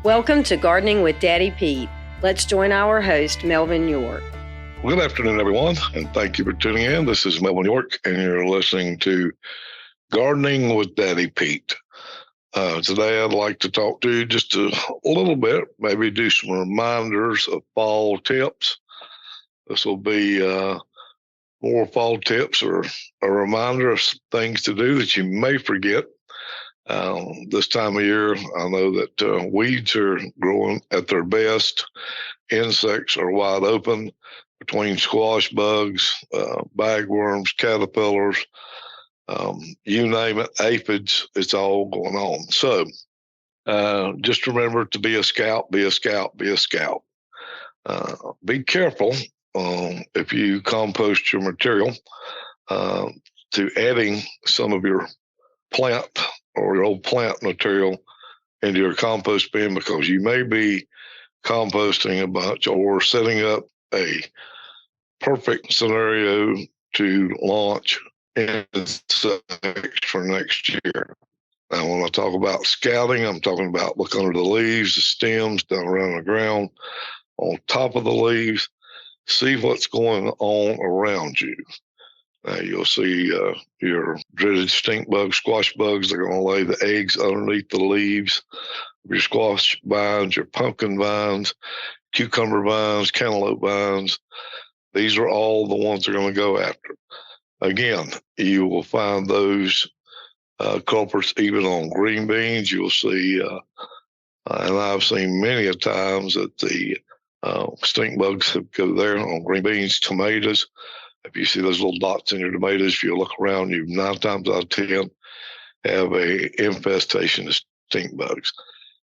Welcome to Gardening with Daddy Pete. Let's join our host, Melvin York. Good afternoon, everyone, and thank you for tuning in. This is Melvin York, and you're listening to Gardening with Daddy Pete. Today, I'd like to talk to you just a little bit, maybe do some reminders of fall tips. This will be more fall tips or a reminder of things to do that you may forget. This time of year, I know that weeds are growing at their best. Insects are wide open between squash bugs, bagworms, caterpillars, you name it, aphids, it's all going on. So just remember to be a scout, be a scout, be a scout. Be careful if you compost your material to adding some of your plant or your old plant material into your compost bin, because you may be composting a bunch or setting up a perfect scenario to launch insects for next year. Now, when I talk about scouting, I'm talking about look under the leaves, the stems, down around the ground, on top of the leaves, see what's going on around you. You'll see your dreaded stink bugs, squash bugs. They're going to lay the eggs underneath the leaves of your squash vines, your pumpkin vines, cucumber vines, cantaloupe vines. These are all the ones they're going to go after. Again, you will find those culprits even on green beans. You'll see, and I've seen many a times that the stink bugs have go there on green beans, tomatoes. If you see those little dots in your tomatoes, if you look around, you 9 times out of 10 have a infestation of stink bugs.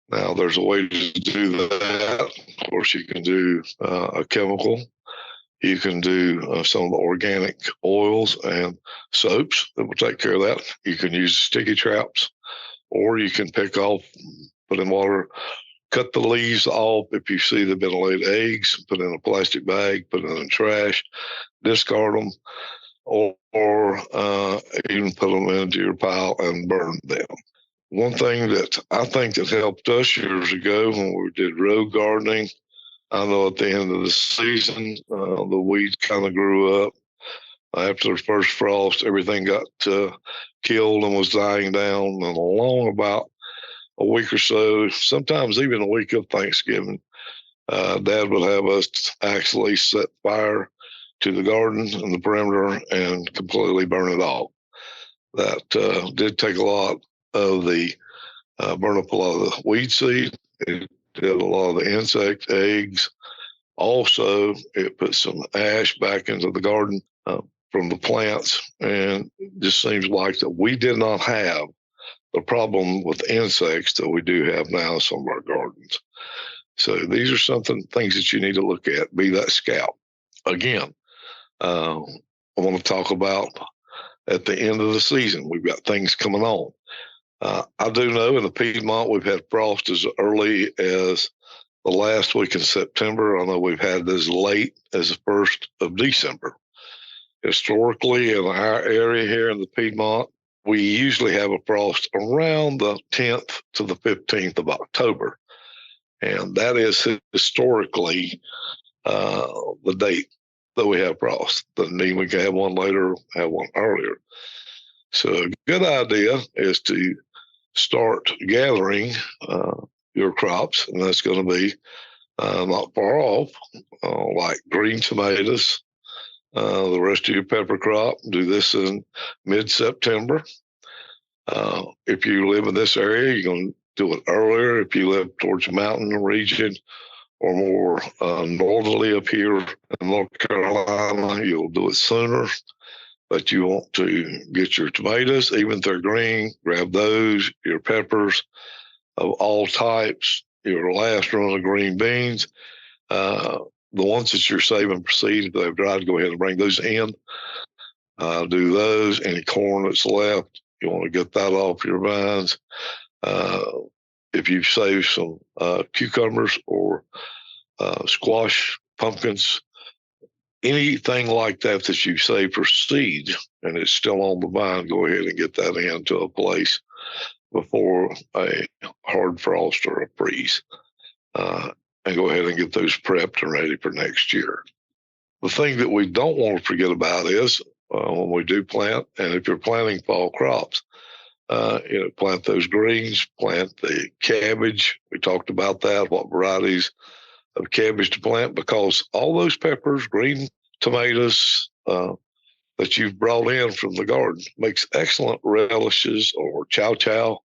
Now, there's a way to do that. Of course, you can do a chemical. You can do some of the organic oils and soaps that will take care of that. You can use sticky traps, or you can pick off, put in water, cut the leaves off. If you see they've been laid eggs, put in a plastic bag, put it in the trash, discard them, or even put them into your pile and burn them. One thing that I think that helped us years ago when we did row gardening, I know at the end of the season, the weeds kind of grew up. After the first frost, everything got killed and was dying down. And along about a week or so, sometimes even a week of Thanksgiving, Dad would have us actually set fire to the garden and the perimeter and completely burn it off. That did take a lot of the, burn up a lot of the weed seed. It did a lot of the insect eggs. Also, it put some ash back into the garden from the plants. And it just seems like that we did not have the problem with insects that we do have now in some of our gardens. So these are things that you need to look at. Be that scout. Again, I want to talk about at the end of the season, we've got things coming on. I do know in the Piedmont we've had frost as early as the last week in September. I know we've had as late as the 1st of December. Historically, in our area here in the Piedmont, we usually have a frost around the 10th to the 15th of October. And that is historically the date that we have frost. Doesn't mean we can have one later, have one earlier. So a good idea is to start gathering your crops, and that's going to be not far off, like green tomatoes, the rest of your pepper crop. Do this in mid-September. If you live in this area, you're going to do it earlier. If you live towards the mountain region or more northerly up here in North Carolina, you'll do it sooner. But you want to get your tomatoes, even if they're green, grab those, your peppers of all types, your last run of green beans. The ones that you're saving for seed, if they've dried, go ahead and bring those in. Do those. Any corn that's left, you want to get that off your vines. If you've saved some cucumbers or squash, pumpkins, anything like that that you save for seed and it's still on the vine, go ahead and get that into a place before a hard frost or a freeze. and go ahead and get those prepped and ready for next year. The thing that we don't want to forget about is when we do plant, and if you're planting fall crops, plant those greens, plant the cabbage. We talked about that, what varieties of cabbage to plant, because all those peppers, green tomatoes that you've brought in from the garden makes excellent relishes or chow chow,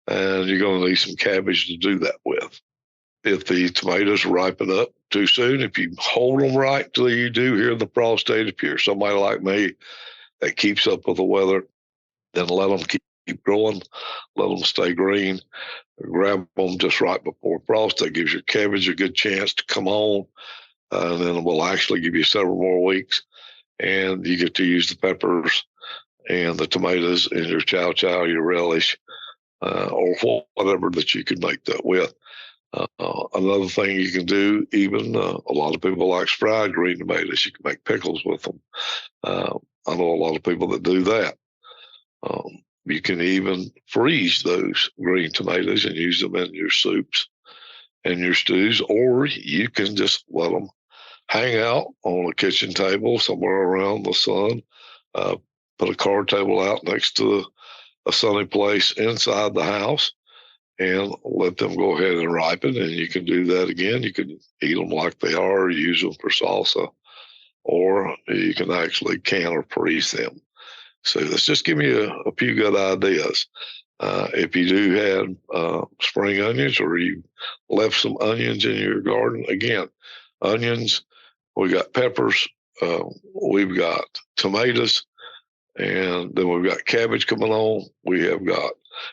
and you're going to need some cabbage to do that with. If the tomatoes ripen up too soon, if you hold them right till you do here in the frost stage, if you're somebody like me that keeps up with the weather, then let them keep growing, let them stay green. Grab them just right before frost. That gives your cabbage a good chance to come on, and then it will actually give you several more weeks, and you get to use the peppers and the tomatoes in your chow chow, your relish, or whatever that you can make that with. Another thing you can do, even a lot of people like fried green tomatoes. You can make pickles with them. I know a lot of people that do that. You can even freeze those green tomatoes and use them in your soups and your stews, or you can just let them hang out on a kitchen table somewhere around the sun. Put a card table out next to a sunny place inside the house and let them go ahead and ripen. And you can do that again. You can eat them like they are, use them for salsa, or you can actually can or freeze them. So let's just give you a few good ideas. If you do have spring onions, or you left some onions in your garden, again, onions, we got peppers, we've got tomatoes, and then we've got cabbage coming on. We have got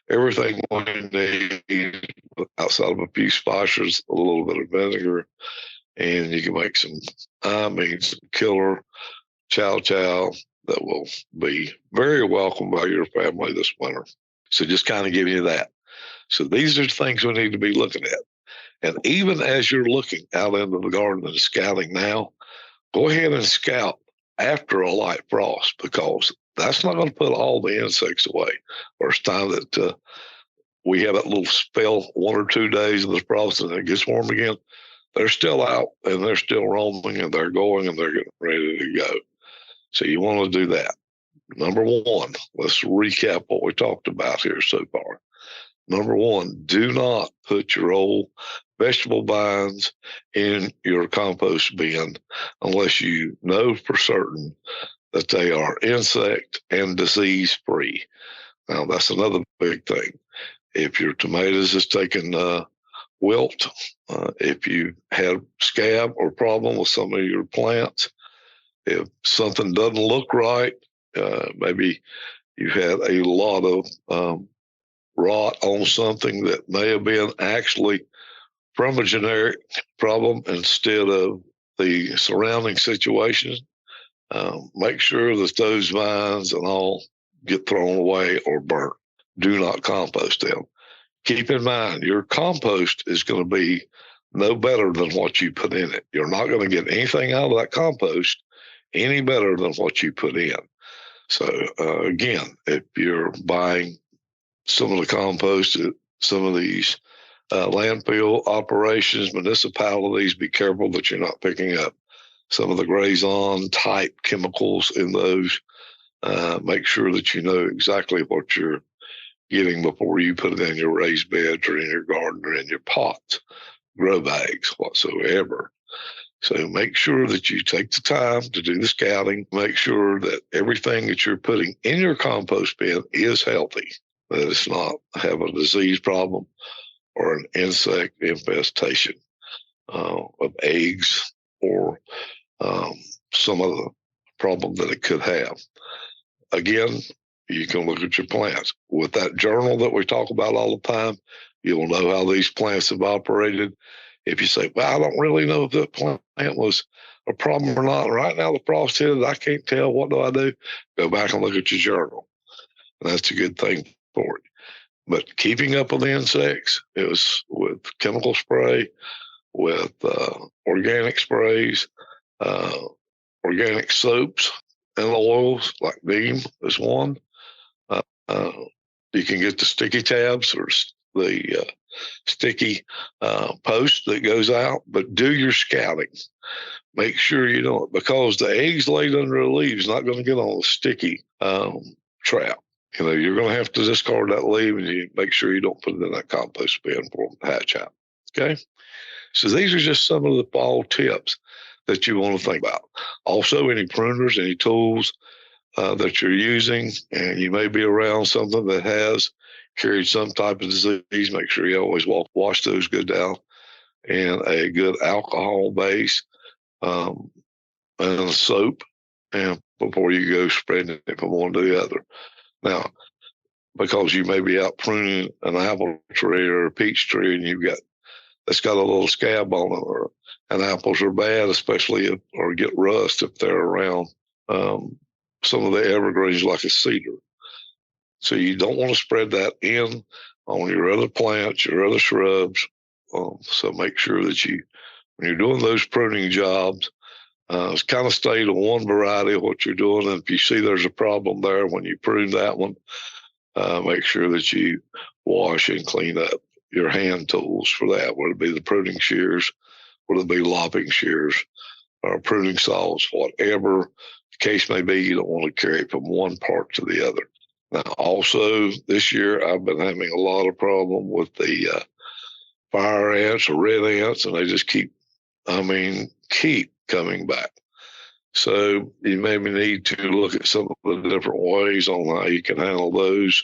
everything we need outside of a few spices, a little bit of vinegar, and you can make some killer chow chow that will be very welcome by your family this winter. So just kind of give you that. So these are things we need to be looking at. And even as you're looking out into the garden and scouting now, go ahead and scout after a light frost, because that's not going to put all the insects away. First time that we have that little spell, 1 or 2 days of the frost, and it gets warm again, they're still out and they're still roaming and they're going and they're getting ready to go. So you want to do that. Number one, let's recap what we talked about here so far. Number one, do not put your old vegetable vines in your compost bin unless you know for certain that they are insect and disease free. Now, that's another big thing. If your tomatoes is taking wilt, if you have scab or problem with some of your plants, if something doesn't look right, maybe you've had a lot of rot on something that may have been actually from a generic problem instead of the surrounding situation, make sure that those vines and all get thrown away or burnt. Do not compost them. Keep in mind, your compost is going to be no better than what you put in it. You're not going to get anything out of that compost any better than what you put in. So again, if you're buying some of the compost at some of these landfill operations, municipalities, be careful that you're not picking up some of the Grazon type chemicals in those. Make sure that you know exactly what you're getting before you put it in your raised beds or in your garden or in your pots, grow bags, whatsoever. So make sure that you take the time to do the scouting. Make sure that everything that you're putting in your compost bin is healthy, that it's not have a disease problem or an insect infestation of eggs or some other problem that it could have. Again, you can look at your plants. With that journal that we talk about all the time, you'll know how these plants have operated. If you say, well, I don't really know if that plant was a problem or not. Right now, the frost hit it. I can't tell. What do I do? Go back and look at your journal. And that's a good thing for you. But keeping up with the insects, it was with chemical spray, with organic sprays, organic soaps and oils like neem is one. You can get the sticky tabs or the sticky post that goes out, but do your scouting. Make sure you don't, because the eggs laid under the leaves not going to get on the sticky trap. You're going to have to discard that leaf, and you make sure you don't put it in that compost bin for them to hatch out. Okay. So these are just some of the fall tips that you want to think about. Also, any pruners, any tools that you're using, and you may be around something that has carried some type of disease, make sure you always wash those good down in a good alcohol base and a soap, and before you go spreading it from one to the other. Now, because you may be out pruning an apple tree or a peach tree, and it's got a little scab on it, and apples are bad, especially or get rust if they're around some of the evergreens like a cedar. So you don't want to spread that in on your other plants, your other shrubs. So make sure that when you're doing those pruning jobs, kind of stay to one variety of what you're doing. And if you see there's a problem there when you prune that one, make sure that you wash and clean up your hand tools for that, whether it be the pruning shears, whether it be lopping shears, or pruning saws, whatever the case may be. You don't want to carry it from one part to the other. Now, also this year, I've been having a lot of problem with the fire ants or red ants, and they just keep coming back. So you maybe need to look at some of the different ways on how you can handle those.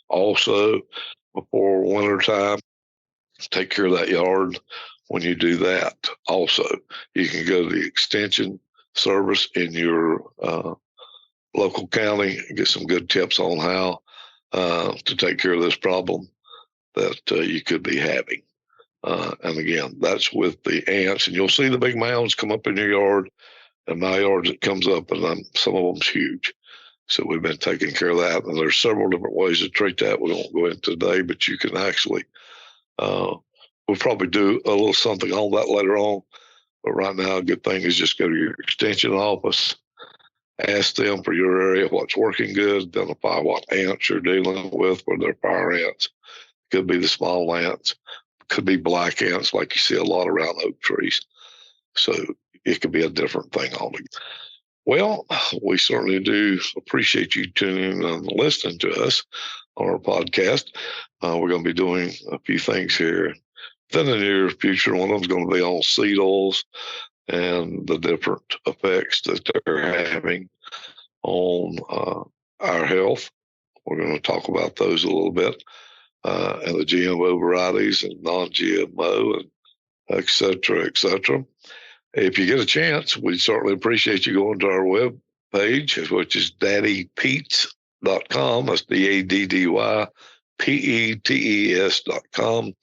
Also, before wintertime, take care of that yard when you do that. Also, you can go to the extension service in your local county and get some good tips on how to take care of this problem that you could be having. And again, that's with the ants, and you'll see the big mounds come up in your yard. In my yard, it comes up, and some of them's huge. So we've been taking care of that. And there's several different ways to treat that. We won't go into today, but you can actually, we'll probably do a little something on that later on. But right now, a good thing is just go to your extension office, ask them for your area what's working good, identify what ants you're dealing with, whether they're fire ants. Could be the small ants, could be black ants like you see a lot around oak trees. So it could be a different thing altogether. Well, we certainly do appreciate you tuning in and listening to us on our podcast. We're going to be doing a few things here in the near future. One of them's going to be on seed oils and the different effects that they're having on our health. We're going to talk about those a little bit, and the GMO varieties and non-GMO, and et cetera, et cetera. If you get a chance, we'd certainly appreciate you going to our web page, which is daddypetes.com. That's DADDYPETES.com.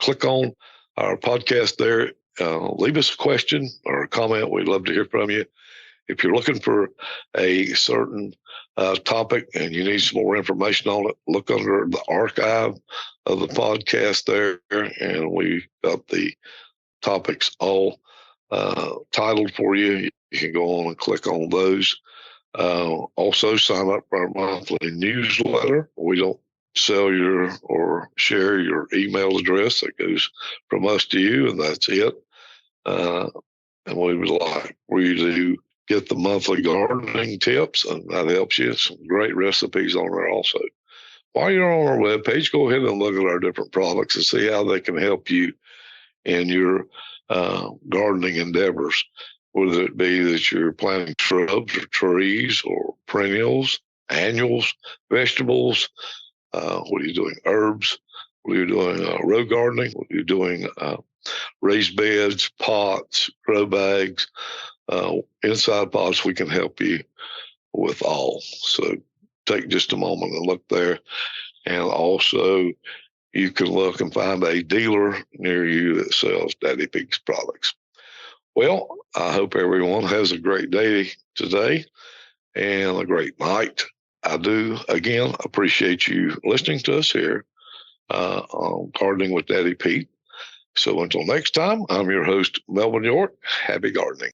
Click on our podcast there. Leave us a question or a comment. We'd love to hear from you. If you're looking for a certain topic and you need some more information on it, look under the archive of the podcast there, and we got the topics all titled for you. You can go on and click on those. Also, sign up for our monthly newsletter. We don't sell or share your email address. That goes from us to you, and that's it. And we would like for you to get the monthly gardening tips, and that helps you. Some great recipes on there also. While you're on our webpage, go ahead and look at our different products and see how they can help you in your gardening endeavors, whether it be that you're planting shrubs or trees or perennials, annuals, vegetables. What are you doing? Herbs. What are you doing? Row gardening. What are you doing? Raised beds, pots, grow bags, inside pots. We can help you with all. So take just a moment and look there. And also, you can look and find a dealer near you that sells Daddy Pete's products. Well, I hope everyone has a great day today and a great night. I do, again, appreciate you listening to us here on Gardening with Daddy Pete. So until next time, I'm your host, Melvin York. Happy gardening.